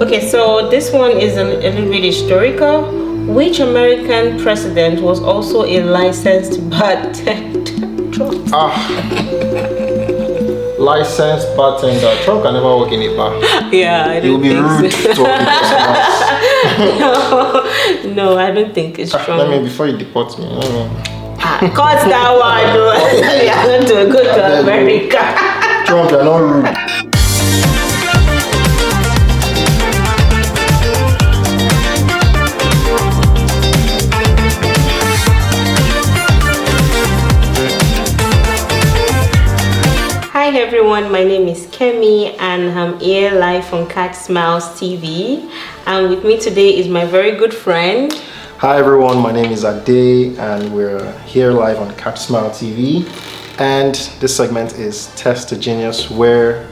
Okay, so this one is a little bit historical. Which American president was also a licensed bartender? Trump. Licensed bartender. Trump can never work in a bar. Yeah, I don't think rude to work in No, I don't think it's Trump. Let me, before you deport me. Cut that one. You're going to go to America. Trump, you're not rude. Hi everyone, my name is Kemi and I'm here live on Cat Smiles TV, and with me today is my very good friend. Hi everyone, my name is Ade and we're here live on Cat Smile TV, and this segment is Test the Genius, where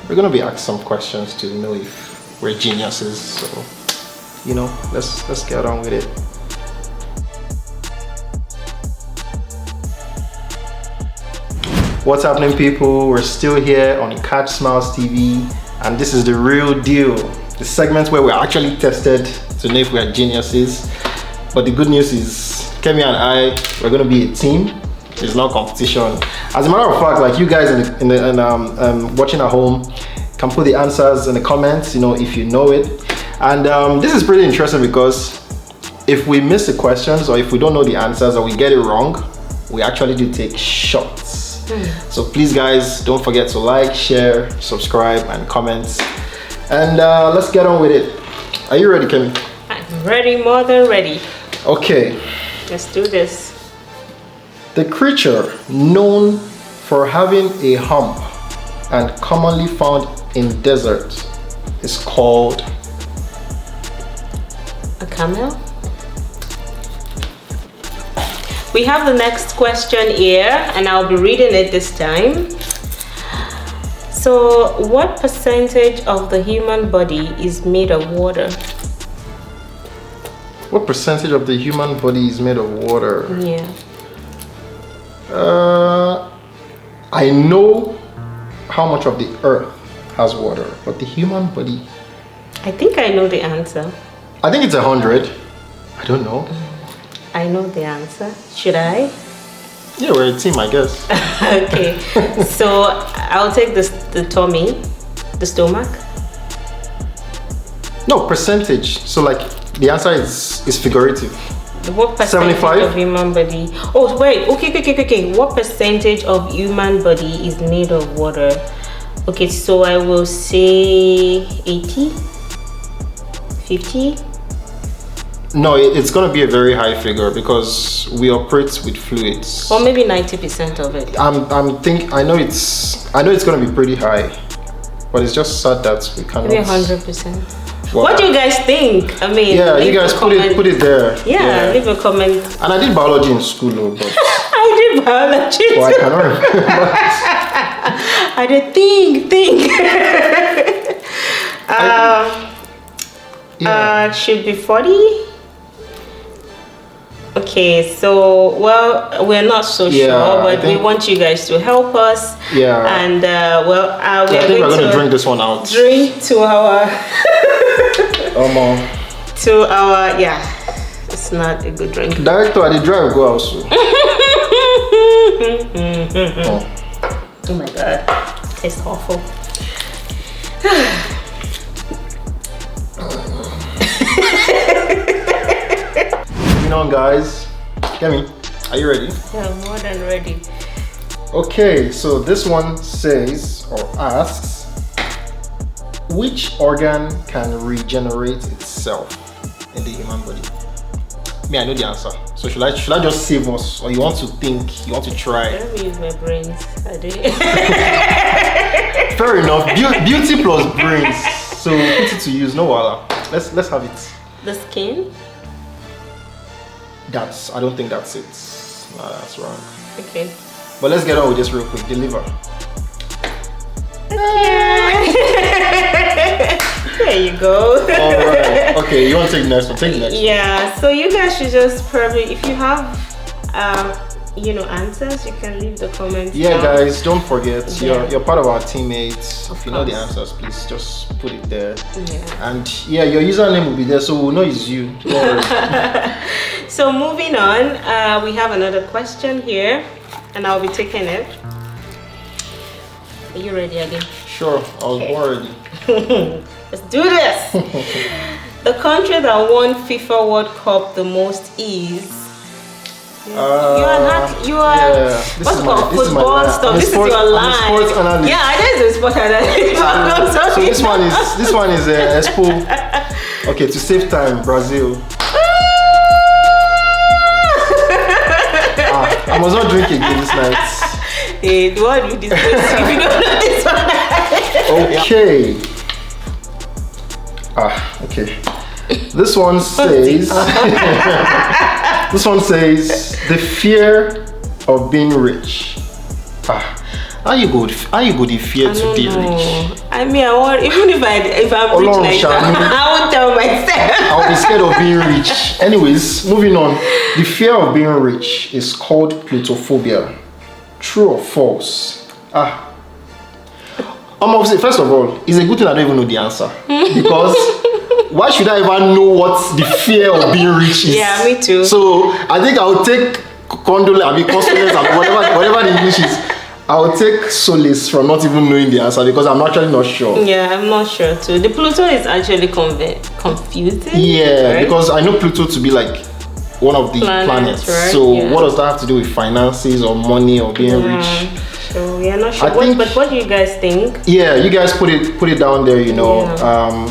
we're going to be asked some questions to know if we're geniuses. So, you know, let's get on with it. What's happening, people? We're still here on Cat Smiles TV, and this is the real deal, the segment where we're actually tested to know if we are geniuses. But the good news is Kemi and I, we're going to be a team. It's not competition. As a matter of fact, like, you guys watching at home can put the answers in the comments, you know, if you know it. And this is pretty interesting because if we miss the questions, or if we don't know the answers, or we get it wrong, we actually do take shots. So please guys, don't forget to like, share, subscribe and comment, and let's get on with it. Are you ready, Kemi? I'm ready, more than ready. Okay, let's do this. The creature known for having a hump and commonly found in deserts is called a camel. We have the next question here, and I'll be reading it this time. So, what percentage of the human body is made of water? What percentage of the human body is made of water? Yeah. I know how much of the earth has water, but the human body, I think I know the answer. I think it's 100. I don't know. I know the answer. Should I? Yeah, we're a team, I guess. Okay, so I'll take the tummy, the stomach. No, percentage. So like the answer is figurative. What percentage 75? of human body? Oh wait, okay. What percentage of human body is made of water? Okay, so I will say 80, 50. No, it's gonna be a very high figure because we operate with fluids. Or maybe 90% of it. I know it's gonna be pretty high, but it's just sad that we cannot. Maybe 100%. Well, what do you guys think? I mean, yeah, you guys put it there. Yeah, leave a comment. And I did biology in school, though, but I did biology too. I cannot remember. I did think. Should be 40. Okay, so well, we're not so sure, but we want you guys to help us. Yeah. And we're we're going to drink this one out. Drink to our. To our it's not a good drink. Director, I did drive go also. Oh my god, tastes awful. Moving on, guys. Kemi, are you ready? Yeah, I'm more than ready. Okay, so this one says or asks, which organ can regenerate itself in the human body? Me, I know the answer. So should I just save us, or you want to think, you want to try? Let me use my brains. I do. Fair enough. Beauty plus brains. So put it to use. No wala. Let's have it. The skin. I don't think that's it. Nah, that's wrong. Okay. But let's get on with this real quick. The liver. Okay. There you go. Alright. Okay, you want to take the next one? Take the next one. Yeah, so you guys should just probably, if you have answers, you can leave the comments Yeah, down. guys, don't forget, Yeah. you're part of our teammates. Of If you know the course. answers, please just put it there. Yeah. And yeah, your username will be there, so we'll know it's you. Don't worry. So moving on, we have another question here, and I'll be taking it. Are you ready, Ade? Sure, I was born ready. Let's do this. The country that won FIFA World Cup the most is. You are. Yeah. What's called football line. stuff? This is your I'm a line. sports analyst. Yeah, it is a sport analyst. So this one is Expo. Okay, to save time, Brazil. I must not drink again this night. Hey, the one you discuss if you don't know this one. Okay. Okay. This one says. This one says the fear of being rich. How you go the fear to be rich? I mean, I want, even if I'm rich like that, I won't tell myself. I'll be scared of being rich. Anyways, moving on. The fear of being rich is called plutophobia. True or false? First of all, it's a good thing I don't even know the answer. Because why should I even know what the fear of being rich is? Yeah, me too. So I think I'll take condolence, whatever the English is. I'll take solace from not even knowing the answer because I'm actually not sure. Yeah, I'm not sure too. The Pluto is actually confusing. Yeah, right? because I know Pluto to be like one of the planets. Right? So yeah. what does that have to do with finances or money or being rich? So we are not sure. But what do you guys think? Yeah, you guys put it down there. Yeah.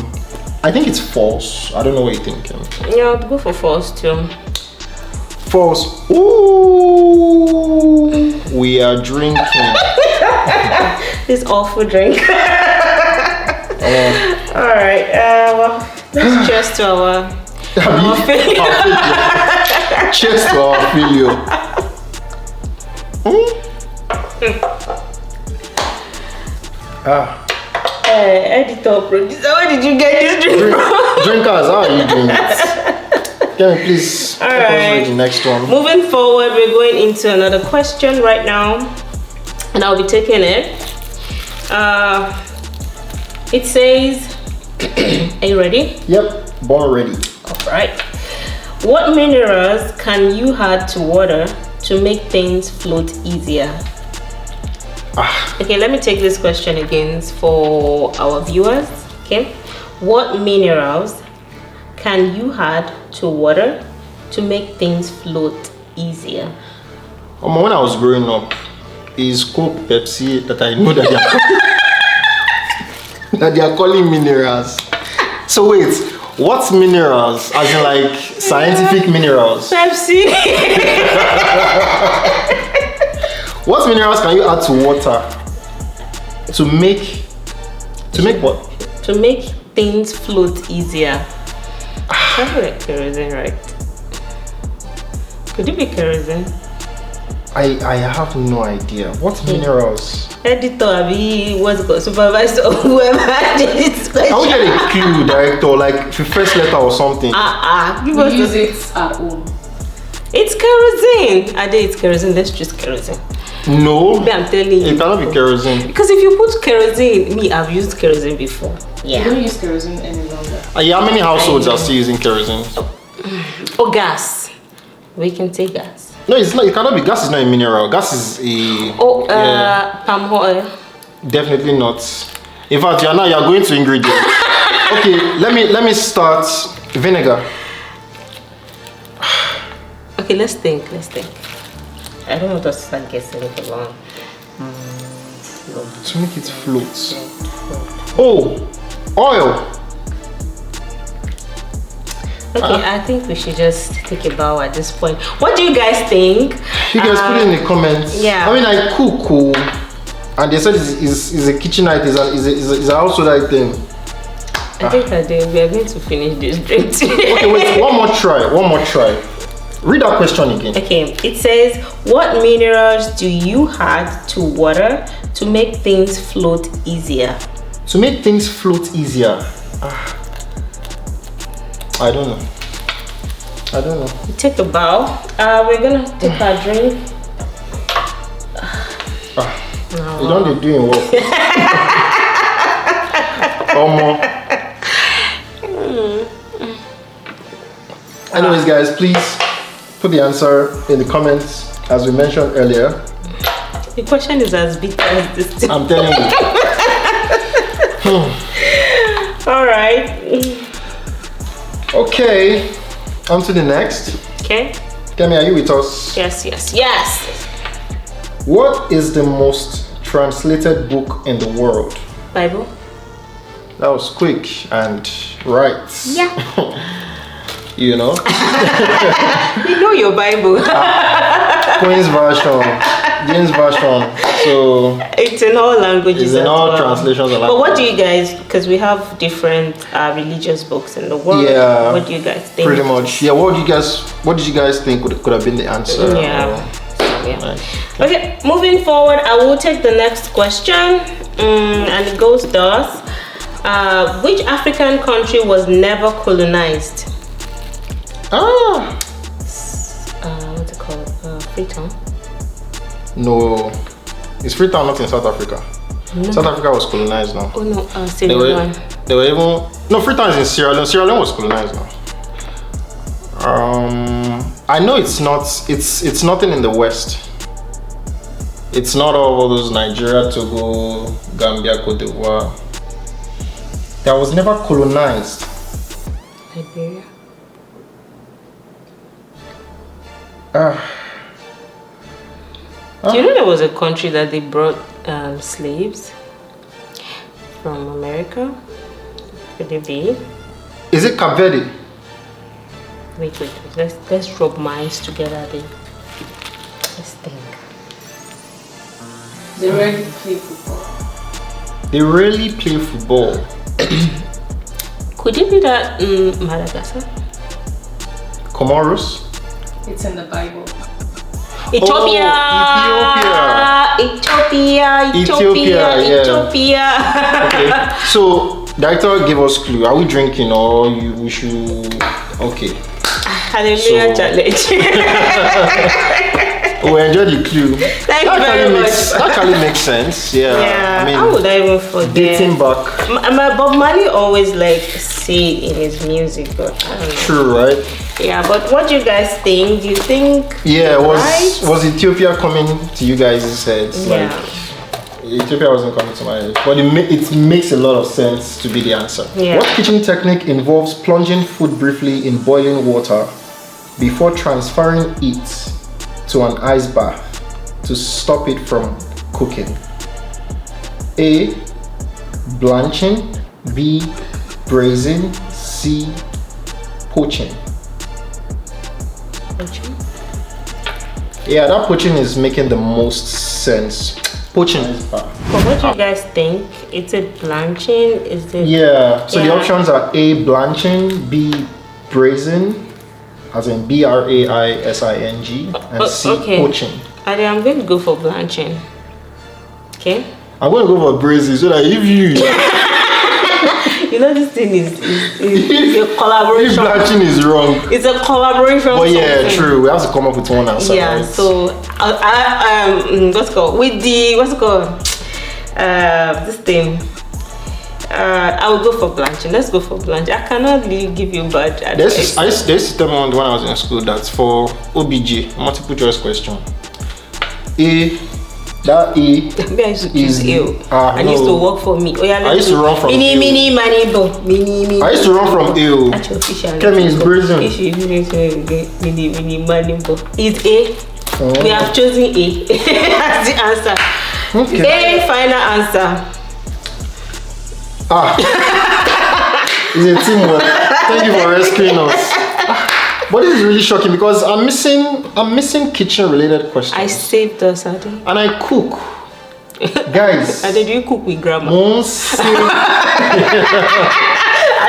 I think it's false. I don't know what you think. Yeah, I'll go for false too. False. Ooh, we are drinking. This awful drink. All right. Well, let's cheers to our failure. Cheers to our failure. Editor, producer, where did you get this drink from? Drinkers, how are you doing it? Kemi, please. All right. The next one. Moving forward, we're going into another question right now, and I'll be taking it. It says, are you ready? Yep, born ready. All right. What minerals can you add to water to make things float easier? Okay, let me take this question again for our viewers. Okay, what minerals can you add to water to make things float easier? When I was growing up, it's Coke, Pepsi that I know that they are calling minerals. So wait, what minerals? As in like scientific minerals? Pepsi. What minerals can you add to water to make what? To make things float easier. Probably like kerosene, right? Could it be kerosene? I have no idea. What minerals? Editor, what's called supervisor or whoever did this question. I would get a clue, director, like the first letter or something. Give us use it at home. It's kerosene. Ade, it's kerosene. Let's choose kerosene. No, I'm telling you. it cannot be kerosene. Because if you put kerosene, I've used kerosene before. You don't use kerosene any longer. Yeah, how many households are still using kerosene? Or gas. We can take gas. No, it's not. It cannot be. Gas is not a mineral. Gas is a. Palm oil. Definitely not. In fact, you're going to ingredients. Okay, let me start. Vinegar. Okay, let's think. I don't want us to start guessing for long. To make it float. Oh, oil. Okay, I think we should just take a bow at this point. What do you guys think? You guys put it in the comments. Yeah. I mean, I cook, and they said it's a kitchen item, it's a household item. I think that we are going to finish this drink today. Okay, wait, one more try. Read that question again. Okay, it says, what minerals do you add to water to make things float easier? To make things float easier. I don't know. Take a bow. We're gonna take our drink. You don't be doing what? Almost. Anyways, guys, please put the answer in the comments, as we mentioned earlier. The question is as big as this. I'm telling you. All right. Okay, on to the next. Okay. Kemi, are you with us? Yes, yes, yes. What is the most translated book in the world? Bible. That was quick and right. Yeah. You know? We know your Bible. Queen's version, James version. So It's in all languages. it's in as all well. translations. But what do you guys? Because we have different religious books in the world. Yeah. What do you guys think? Pretty much. Yeah. What did you guys think could have been the answer? Yeah. Or- Yeah. Right. Okay, moving forward, I will take the next question, and it goes thus: which African country was never colonized? What's it called? Freetown. No, is Freetown not in South Africa? No. South Africa was colonized now. Oh no, They Sierra were, Leone. they were even no Freetown is in Sierra Leone. Sierra Leone was colonized now. I know it's not. It's nothing in the West. It's not all those Nigeria, Togo, Gambia, Cote d'Ivoire. That was never colonized. Liberia. Do you know there was a country that they brought slaves from America? Could it be? Is it Cape Verde? Wait. Let's rub minds together then. Let's think. They rarely play football. They really play football. Could it be that Madagascar? Comoros? It's in the Bible. Ethiopia. Ethiopia, yeah. Ethiopia. Okay. So, director gave us clue. Are we drinking or we should? Okay. Hallelujah So- challenge. We enjoyed the clue. Thank you very much. That actually makes sense. Yeah. Yeah, I mean, how would I even forget? dating back. My Bob Marley always like say in his music, but I don't know. True, right? Yeah, but what do you guys think? Do you think? Yeah. right? Was Ethiopia coming to you guys' heads? Yeah. Like, Ethiopia wasn't coming to my head, but it makes a lot of sense to be the answer. Yeah. What kitchen technique involves plunging food briefly in boiling water before transferring it to an ice bath to stop it from cooking? A. Blanching. B. Braising. C. Poaching. Poaching? Yeah, that poaching is making the most sense. Poaching. But what do you guys think? Is it blanching? Is it? Yeah, so the Yeah. options are A. Blanching, B. Braising, as in BRAISING, and C. Okay. Poaching. Ade, I'm going to go for blanching. Okay. I'm going to go for braising so that if You know this thing is a if collaboration. blanching is wrong. It's a collaboration. But yeah, something. true. We have to come up with one answer. Yeah. right? So what's it called? With the what's it called? This thing. I will go for blanching. Let's go for blanching. I cannot really give you bad advice. I used to tell me when I was in school that's for OBJ, multiple choice question. That A Maybe I used to choose is ill. I no. used to work for me. Oh yeah, I used to run from mini ill. mini money bo mini. I used to run from ill. That's official. Kemi is brazen. Mini money bo. It's A. Oh. We have chosen A. That's the answer. Okay. A final answer. It's a teamwork. Thank you for rescuing us. But this is really shocking because I'm missing kitchen related questions. I saved us, Ade. And I cook. Guys. Ade, do you cook with grandma?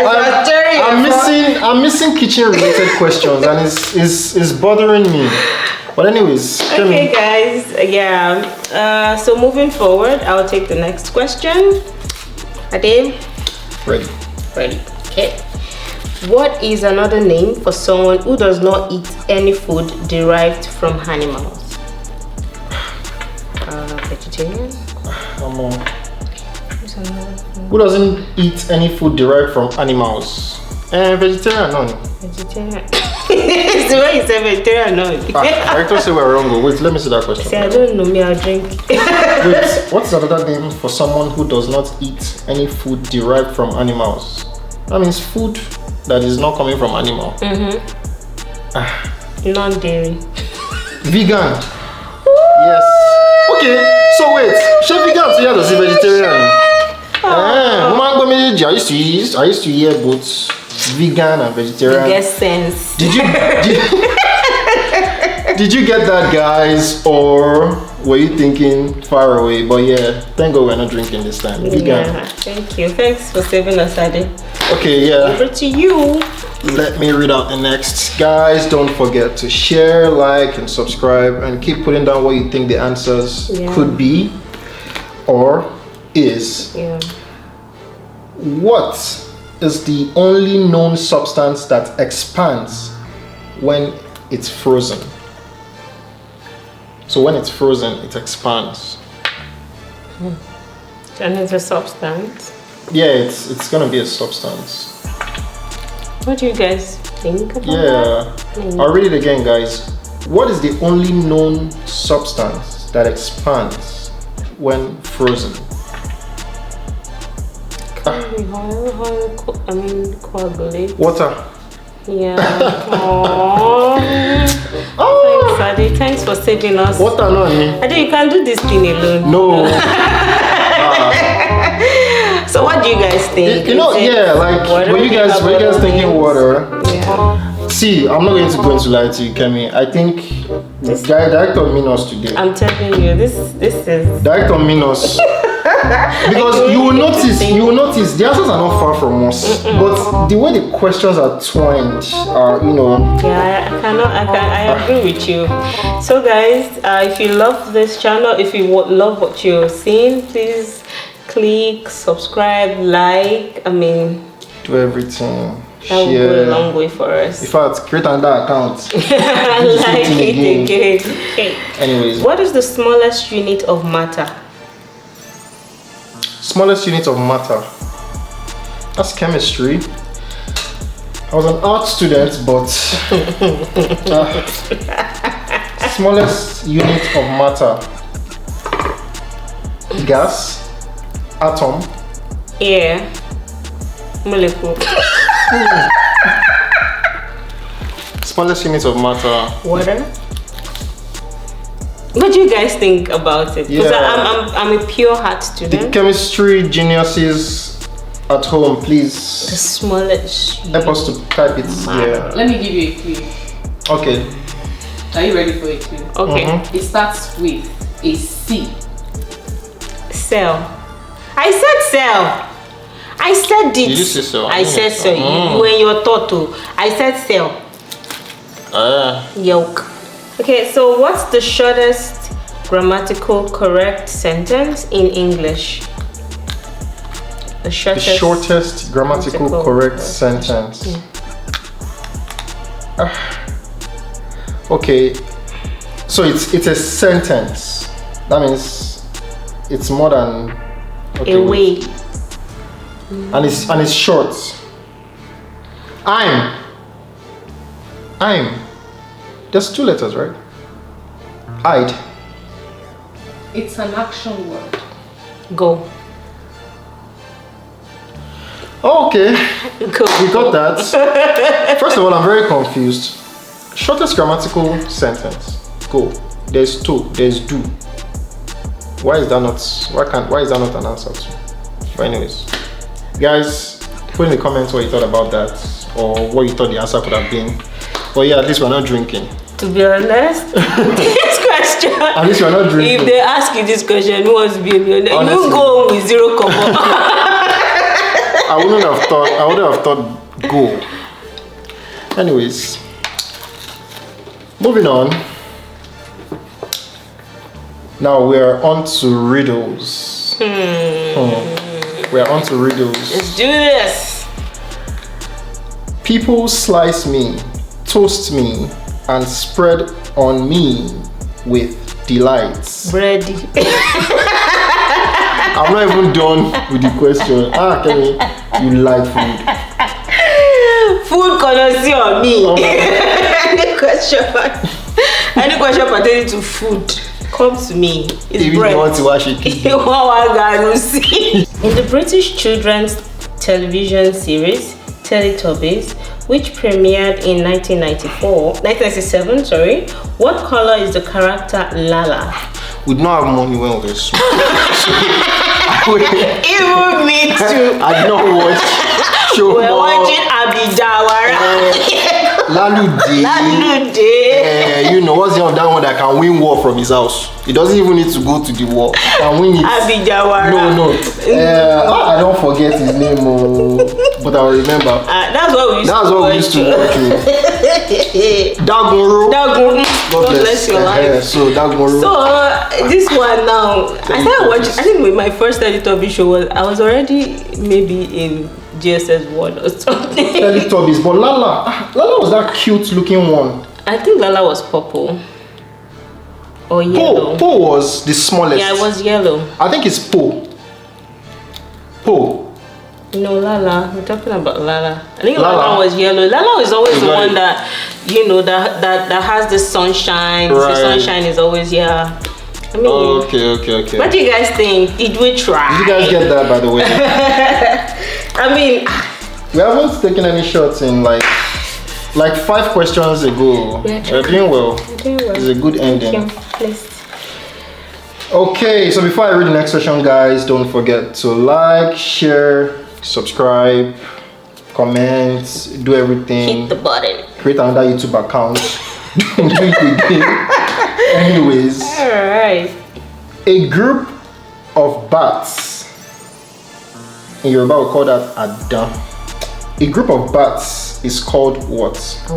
I'm missing kitchen related questions and it's bothering me. But anyways, Okay guys, yeah. So moving forward, I'll take the next question. Ade? ready. Ready. Okay. What is another name for someone who does not eat any food derived from animals? Vegetarian? More. What's another food? Who doesn't eat any food derived from animals? Vegetarian, no. Vegetarian. So why you say vegetarian? No. I thought say we're wrong. Wait, let me see that question. See, I don't know. Me, I'll drink. Wait, what's another name for someone who does not eat any food derived from animals? That means food that is not coming from animal. Non-dairy. Vegan. Yes. Okay. So wait, chef vegan so you have to say vegetarian. I used to hear both vegan and vegetarian. It gets sense. Did you get that, guys, or were you thinking far away? But yeah, thank God we're not drinking this time. Vegan. Yeah, thank you. Thanks for saving us, Ade. Okay, yeah. Over to you. Let me read out the next. Guys, don't forget to share, like, and subscribe, and keep putting down what you think the answers could be or is. Yeah. What is the only known substance that expands when it's frozen? So when it's frozen, it expands. And it's a substance. Yeah, it's gonna be a substance. What do you guys think about that? I'll read it again, guys. What is the only known substance that expands when frozen? Coagulate. Water. Yeah. Thanks, Ade. Thanks for saving us. Water, no. Ade, you can do this thing alone. No. So what do you guys think? Were you guys thinking water? Yeah. See, I'm not going to go into lie to you, Kemi. I think director mean us today. I'm telling you, this is Director mean us. Because you will notice the answers are not far from us, but the way the questions are twined are, Yeah, I agree with you. So guys, if you love this channel, if you love what you're seeing, please click subscribe, like. Do everything. That will go a long way for us. In fact, create another account. Like it again. Okay. Anyways, what is the smallest unit of matter? Smallest unit of matter. That's chemistry. I was an art student, but smallest unit of matter. Gas, atom, Air, molecule. Smallest unit of matter. Water. What do you guys think about it? Because I'm a pure heart student. The chemistry geniuses at home, please. The smallest. Help us to type it. Yeah. Let me give you a clue. Okay. Are you ready for a clue? Okay. It starts with a C. Cell. I said cell. I said it. Did you say cell? I said so. When you're taught to. I said cell. Yolk. Okay, so what's the shortest grammatical correct sentence in English? The shortest grammatical correct sentence. Okay, so it's a sentence. That means it's more than a way. And it's short. I'm. There's two letters, right? I'd. It's an action word. Go. Okay. Go. We got that. First of all, I'm very confused. Shortest grammatical sentence. Go. There's two. There's do. Why is that not an answer to? But anyways, guys, put in the comments what you thought about that, or what you thought the answer could have been. But yeah, at least we're not drinking. To be honest, this question. At least we're not drinking. If they ask you this question, who wants to be a millionaire? Honestly, you go with zero cover. I wouldn't have thought go. Anyways, moving on. Now we are on to riddles. We are on to riddles. Let's do this. People slice me, toast me, and spread on me with delights. Bread. I'm not even done with the question. Kemi, you like food. Food connoisseur, me. Oh, any question pertaining to food, come to me. It's if bread. you want to watch it. In the British children's television series Teletubbies, which premiered in 1997, what color is the character Lala? We did not have money when we were small. Even me too. I did not watch show. We're watching Abidawara. Lalude. You know, what's the name of that one that can win war from his house? He doesn't even need to go to the war. He can win it. Abidawara. No. I don't forget his name, but I'll remember. That's what we used to watch. Dagoro. God bless your life. So Dagoro. So this one now, I started watching. I think my first Teletubby show was I was already maybe in GSS 1 or something. Teletubbies, but Lala was that cute looking one. I think Lala was purple or yellow. Po was the smallest. Yeah, it was yellow. I think it's Po. No, Lala. We're talking about Lala. I think Lala was yellow. Lala is always the one that, you know, that has the sunshine. Right. The sunshine is always, I mean, okay. What do you guys think? Did we try? Did you guys get that, by the way? I mean, we haven't taken any shots in like 5 questions ago. We're doing well. It's a good ending. Okay, so before I read the next question, guys, don't forget to like, share, subscribe, comment, do everything. Hit the button. Create another YouTube account. Do it again. Anyways. Alright. A group of bats. In Yoruba, we call that Ada. A group of bats is called what? A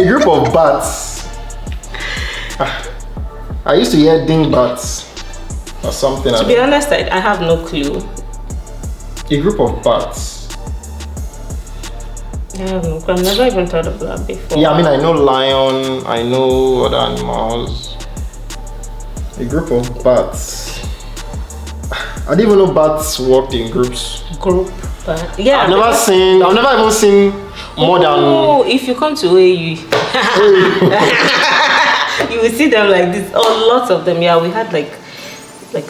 group of bats. I used to hear dingbats or something. To be honest, I have no clue. A group of bats. I have no clue. I've never even thought of that before. Yeah, I mean, I know lion, I know other animals. A group of bats. I didn't even know bats worked in groups. But yeah, I've never even seen more than. Oh, if you come to AU, you will see them like this. Oh, lots of them. Yeah, we had like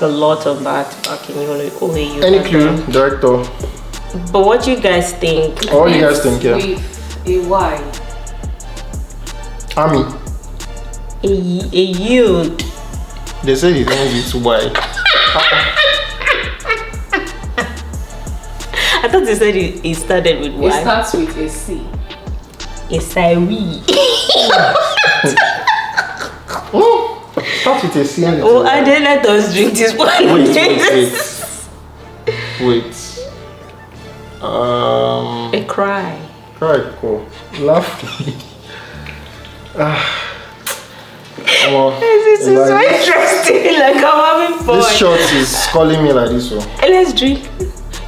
a lot of bats back in OAU. Any clue, director? But what do you guys think? What do you guys think? Yeah. With a Y. Army. A youth. They say it ends with Y. I thought they said it started with Y. It starts with a C. A Sari. Starts with a C and Oh, I didn't let us drink this one. Wait. A cry. Cry, cool. Laugh. This is so interesting. Like I'm having fun. This shot is calling me like this one. Let's drink.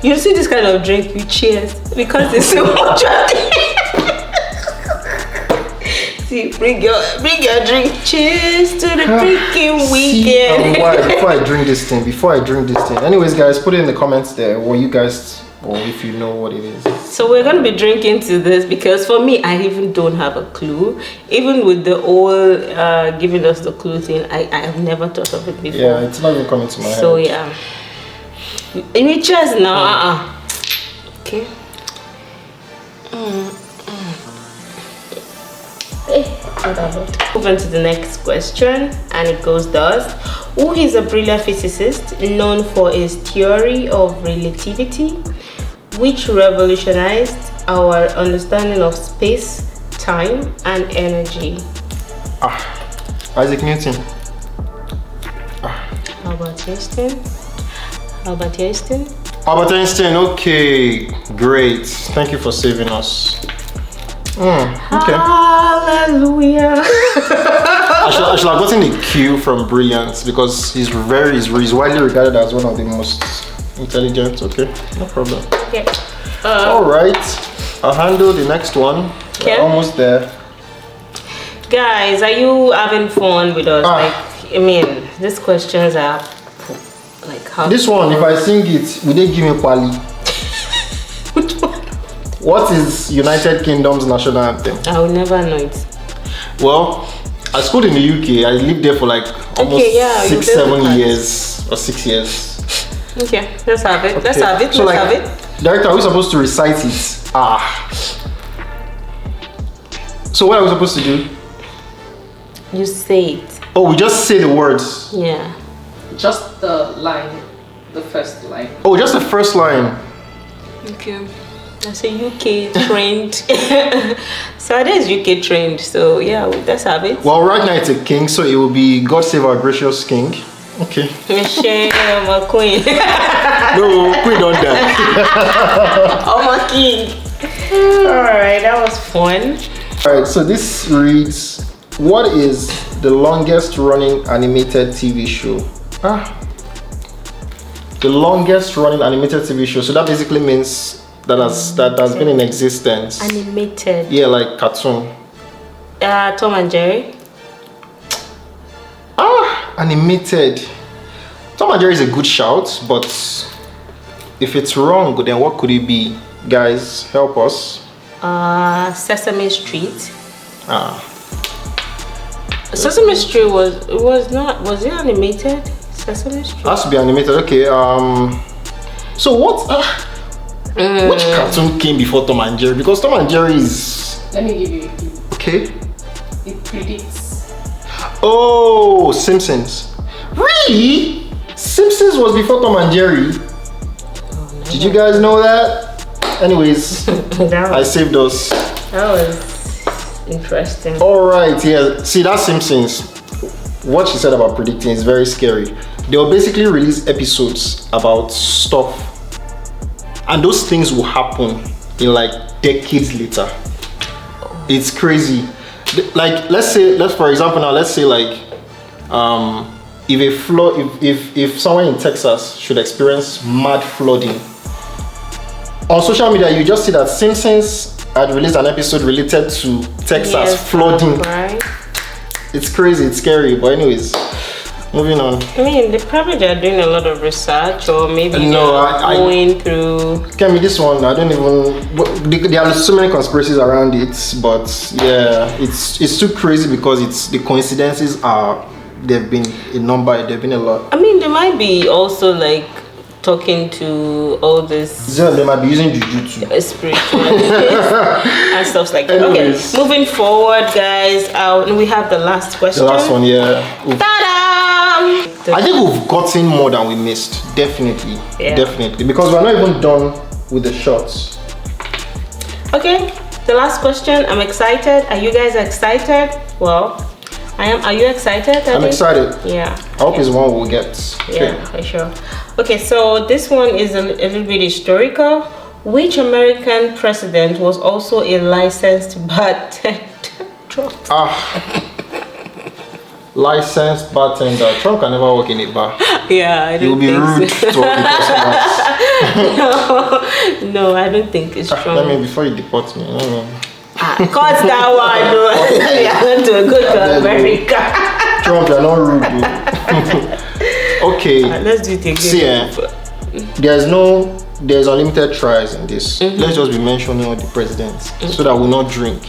You see this kind of drink, you cheers because there's so much. See, bring your drink. Cheers to the freaking weekend. Before I drink this thing. Anyways, guys, put it in the comments there what you guys, or if you know what it is. So we're gonna be drinking to this because for me, I even don't have a clue. Even with the oil giving us the clue thing, I have never thought of it before. Yeah, it's not even coming to my head. So yeah. Any cheers now? Okay. Move on to the next question, and it goes thus: who is a brilliant physicist known for his theory of relativity, which revolutionized our understanding of space, time, and energy? Isaac Newton. Albert Einstein. Albert Einstein. Albert Einstein. Okay, great. Thank you for saving us. Okay. Hallelujah. I should have gotten a Q from Brilliance because he's widely regarded as one of the most intelligent. Okay, no problem. Okay. All right, I'll handle the next one. Okay. We're almost there. Guys, are you having fun with us? Like, I mean, these questions are like how. This one, if I sing it, will they give me quali? Which one? What is United Kingdom's national anthem? I will never know it. Well, I schooled in the UK. I lived there for like almost you 7 years or 6 years. Okay, let's have it. Let's Okay. have it. So Let's like, have it. Director, are we supposed to recite it? So what are we supposed to do? You say it. Oh, we just say the words. Yeah. Just the line, the first line. Oh, just the first line. Okay. That's a UK trained. So it is UK trained. So yeah, let's have it. Well, right now it's a king, so it will be God Save Our Gracious King. Okay. Michelle, my queen. No, queen don't die. Oh, my king. Alright, that was fun. Alright, so this reads, what is the longest running animated TV show? The longest running animated TV show. So that basically means that has been in existence. Animated. Yeah, like cartoon. Tom and Jerry. Animated. Tom and Jerry is a good shout, but if it's wrong, then what could it be? Guys, help us. Sesame Street. Sesame Street was it animated? Sesame Street. Has to be animated. Okay. So what? Which cartoon came before Tom and Jerry? Because Tom and Jerry is. Let me give you a clue. Okay. It predicts. Oh, Simpsons. Really? Simpsons was before Tom and Jerry. Did you guys know that? Anyways, I saved us. That was interesting. All right, yeah. See, that Simpsons. What she said about predicting is very scary. They will basically release episodes about stuff, and those things will happen in like decades later. It's crazy. Like, let's for example now, let's say like, if someone in Texas should experience mad flooding, on social media you just see that Simpsons had released an episode related to Texas flooding. Right. It's crazy, it's scary, but anyways, moving on. I mean, they're doing a lot of research, or maybe going through. Kemi, this one, I don't even. There are so many conspiracies around it, but yeah, it's too crazy because the coincidences are. They've been a number. They've been a lot. I mean, they might be also like talking to all this. They might be using jujutsu, spiritual and stuff like that. Anyways. Okay, moving forward, guys. We have the last question. The last one, yeah. Ta-da! I think we've gotten more than we missed. Definitely, Yeah. definitely, because we're not even done with the shots. Okay, the last question. I'm excited. Are you guys excited? Well, I am. Are you excited? I'm excited. Yeah. I hope it's one we'll get. Yeah, for sure. Okay, so this one is a little bit historical. Which American president was also a licensed bartender? Trump. Licensed bartender. Trump can never work in a bar. Yeah, I It will don't be think rude so. to work with customers. No, I don't think it's Trump. Let me, before you deport me. Cut that one. No. I want to go to America. Trump, you're not rude, dude. Okay. Let's do it again. See, there's unlimited tries in this. Let's just be mentioning all the presidents so that we'll not drink.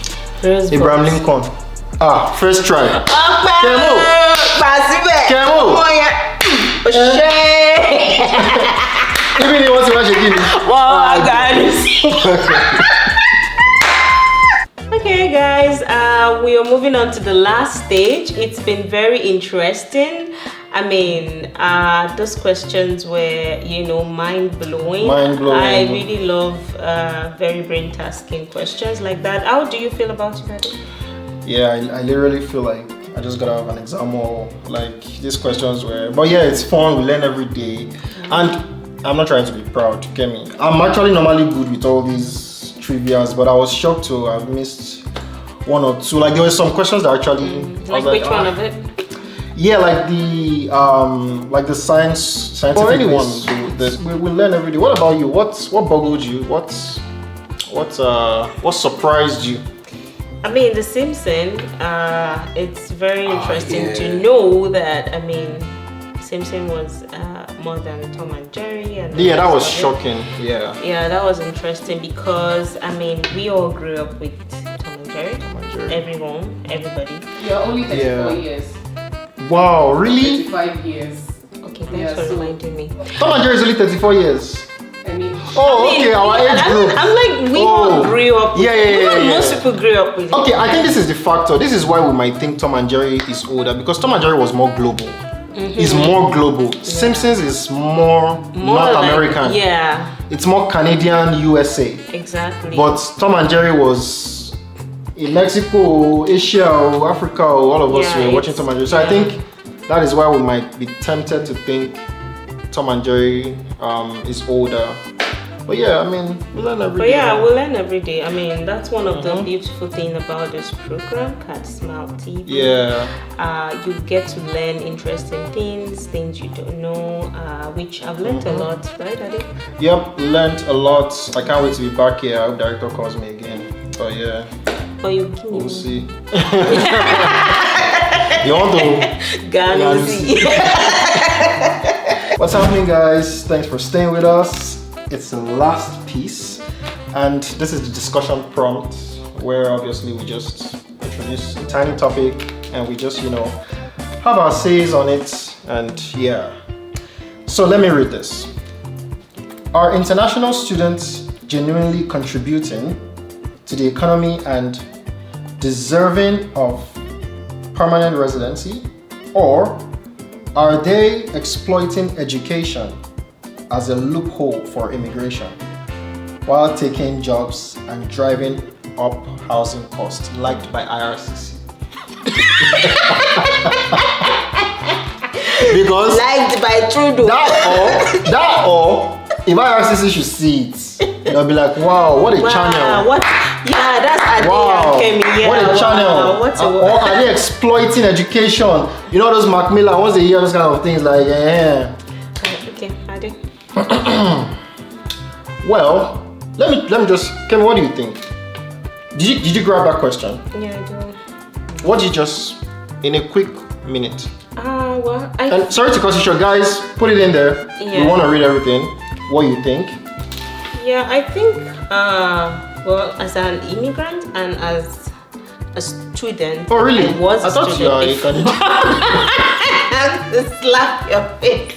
Abraham Lincoln. First try. Kemo. Even he wants to watch again. Okay, guys, we are moving on to the last stage. It's been very interesting. I mean, those questions were, mind-blowing. Mind-blowing. I really love very brain-tasking questions like that. How do you feel about it, Ade? Yeah, I literally feel like I just got out of an exam or like these questions were. But yeah, it's fun. We learn every day. And I'm not trying to be proud, Kemi. I'm actually normally good with all these trivias, but I was shocked to have missed one or two. Like there were some questions that actually. Like which one of it? Yeah, like the scientific or anyone. We learn every day. What about you? What boggled you? What surprised you? I mean, The Simpsons. It's very interesting to know that. I mean, Simpson was more than Tom and Jerry, and that was shocking. Yeah, that was interesting because I mean, we all grew up with Tom and Jerry. Everybody. You're only 34 years. Wow, really? 35 years. Okay, thanks for reminding me. Tom and Jerry is only 34 years. I mean, okay, our age group. I'm like, we all grew up with most people grew up with it. Okay, I think this is the factor. This is why we might think Tom and Jerry is older, because Tom and Jerry was more global. It's more global. Simpsons is more North American. Yeah. It's more Canadian, USA. Exactly. But Tom and Jerry was in Mexico, Asia, Africa, all of us were watching Tom and Jerry. So I think that is why we might be tempted to think Tom and Jerry is older. But yeah, I mean, we learn every day. We learn every day. I mean, that's one of the beautiful things about this program, Cat Smile TV. Yeah. You get to learn interesting things you don't know, which I've learned a lot, right, Ade? Yep, learned a lot. I can't wait to be back here. I hope director calls me again. But yeah. We'll see. You want to? Gonna see. What's happening, guys? Thanks for staying with us. It's the last piece, and this is the discussion prompt, where obviously we just introduce a tiny topic and we just, have our says on it. And so let me read this. Are international students genuinely contributing to the economy and deserving of permanent residency, or are they exploiting education as a loophole for immigration while taking jobs and driving up housing costs, liked by IRCC? Because liked by Trudeau. That or if IRCC should see it, they'll be like, wow, what a channel. What? Yeah, that's Ade and Kemi. Yeah, what a channel. Or are they exploiting education? You know those Macmillan, once they hear those kind of things, like, Okay, Ade. Well, let me just, Kemi, what do you think? Did you grab that question? Yeah, I do. What did you just, in a quick minute? And sorry to cut you short, guys, put it in there. Yeah. We want to read everything. What you think? Yeah, I think, as an immigrant and as a student. Oh, really? I thought you were a Canadian. Slap your face.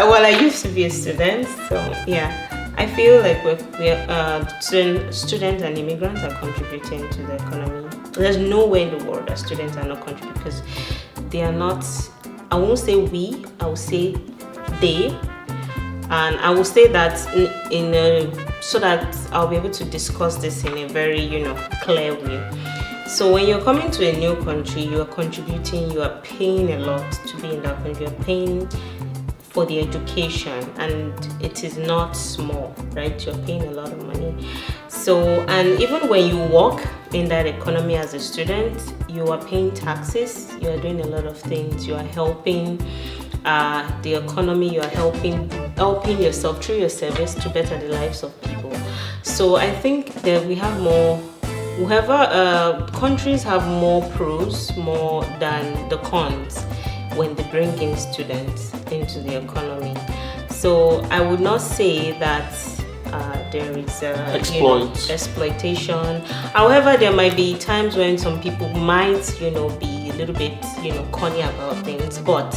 Well, I used to be a student, so yeah. I feel like students and immigrants are contributing to the economy. There's nowhere in the world that students are not contributing, because they are not. I won't say we. I will say they. And I will say that so that I'll be able to discuss this in a very, clear way. So when you're coming to a new country, you are contributing, you are paying a lot to be in that country. You're paying for the education, and it is not small, right? You're paying a lot of money. So, and even when you work in that economy as a student, you are paying taxes, you are doing a lot of things, you are helping the economy, you are helping yourself through your service to better the lives of people. So I think that we have more, countries have more pros more than the cons when they bring in students into the economy. So I would not say that there is exploitation. However, there might be times when some people might, be a little bit, corny about things, but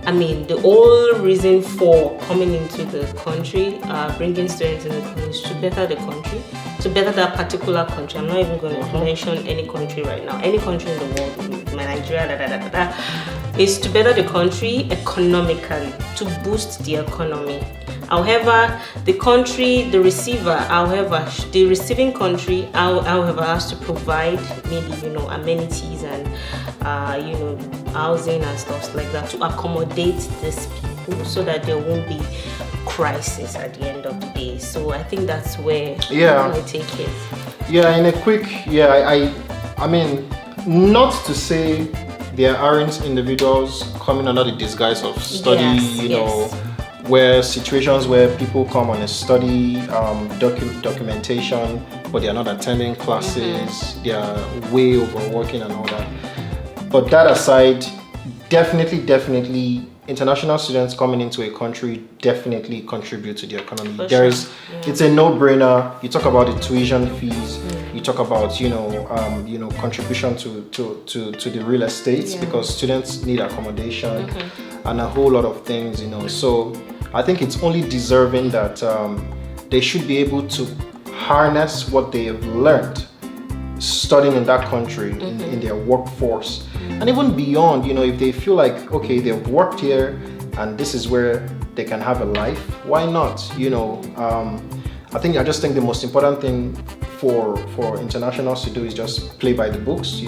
I mean, the whole reason for coming into the country, bringing students in the country, is to better the country, to better that particular country. I'm not even going to mention any country right now. Any country in the world, Nigeria, is to better the country economically, to boost the economy. However, the receiving country, however, has to provide maybe, amenities and, housing and stuff like that to accommodate these people so that there won't be crisis at the end of the day. So I think that's where I take it. Yeah, in a quick, I mean, not to say there aren't individuals coming under the disguise of study, you know, where situations where people come on a study documentation, but they are not attending classes, they are way overworking and all that. But that aside, definitely international students coming into a country definitely contribute to the economy. It's a no-brainer. You talk about the tuition fees, you talk about contribution to the real estate, because students need accommodation and a whole lot of things, so I think it's only deserving that they should be able to harness what they have learned studying in that country in their workforce, and even beyond, if they feel like, okay, they've worked here and this is where they can have a life, why not? I just think the most important thing for internationals to do is just play by the books,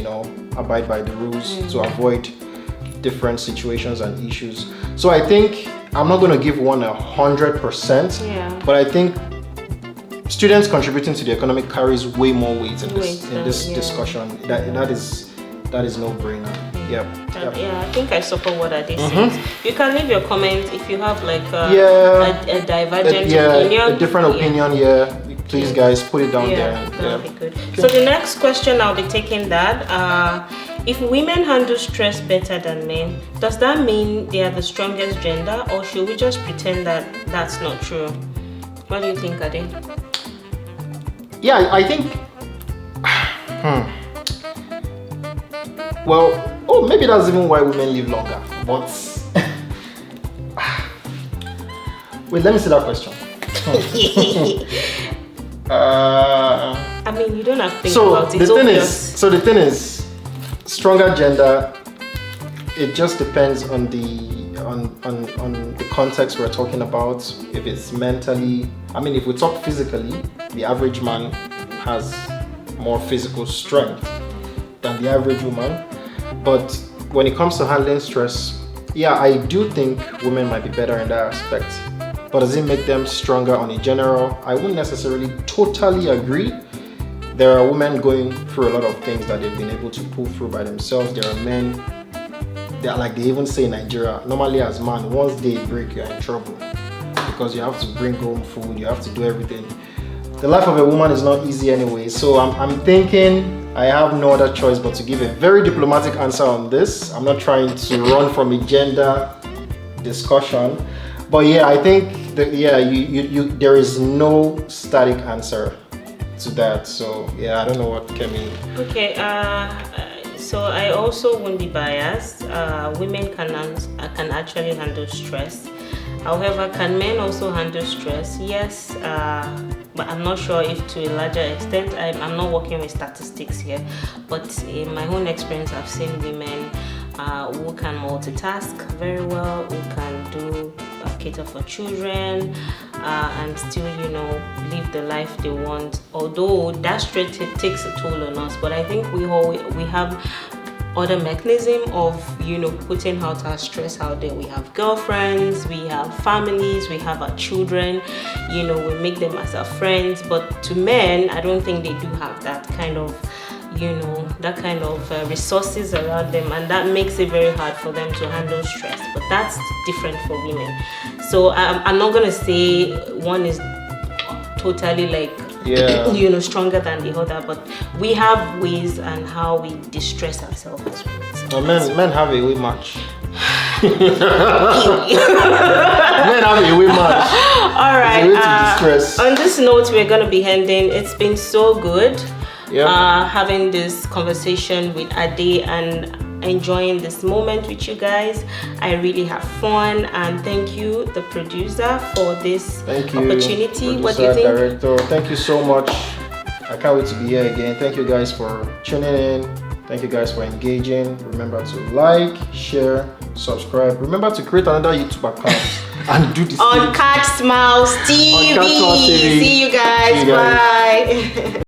abide by the rules to avoid different situations and issues. So I think I'm not going to give one 100%, but I think students contributing to the economy carries way more weight in this discussion. That is no brainer. Yeah, I think I support what Ade says. You can leave your comment if you have like a divergent opinion. A different opinion. Please, guys, put it down there. That'll be good. So the next question, I'll be taking that. If women handle stress better than men, does that mean they are the strongest gender, or should we just pretend that that's not true? What do you think, Ade? Yeah, I think. Well, maybe that's even why women live longer. But wait, let me see that question. I mean, you don't have to think about it. The thing is, stronger gender. It just depends on the context we're talking about. If it's mentally, if we talk physically, the average man has more physical strength than the average woman. But when it comes to handling stress, I do think women might be better in that aspect. But does it make them stronger on a general? I wouldn't necessarily totally agree. There are women going through a lot of things that they've been able to pull through by themselves. There are men, they even say in Nigeria, normally as man, once they break, you're in trouble. Because you have to bring home food, you have to do everything. The life of a woman is not easy anyway. So I'm thinking I have no other choice but to give a very diplomatic answer on this. I'm not trying to run from a gender discussion. But I think that there is no static answer to that. So I don't know what Kemi. Okay, so I also won't be biased. Women can actually handle stress. However, can men also handle stress? Yes, but I'm not sure if to a larger extent. I'm not working with statistics here, but in my own experience, I've seen women who can multitask very well, who can cater for children, and still, live the life they want. Although that stress takes a toll on us, but I think we have other mechanism of putting out our stress out there. We have girlfriends, we have families, we have our children, we make them as our friends. But to men, I don't think they do have that kind of resources around them, and that makes it very hard for them to handle stress. But that's different for women. So I'm not gonna say one is totally stronger than the other, but we have ways and how we distress ourselves as well. Men have a way much. Men have a way much. All right. On this note, we're gonna be ending. It's been so good having this conversation with Ade and enjoying this moment with you guys. I really have fun, and thank you, the producer, for this opportunity. Producer, what do you think? Director, thank you so much. I can't wait to be here again. Thank you guys for tuning in. Thank you guys for engaging. Remember to like, share, subscribe. Remember to create another YouTube account and do this on Catch Smiles TV. See you guys. Bye.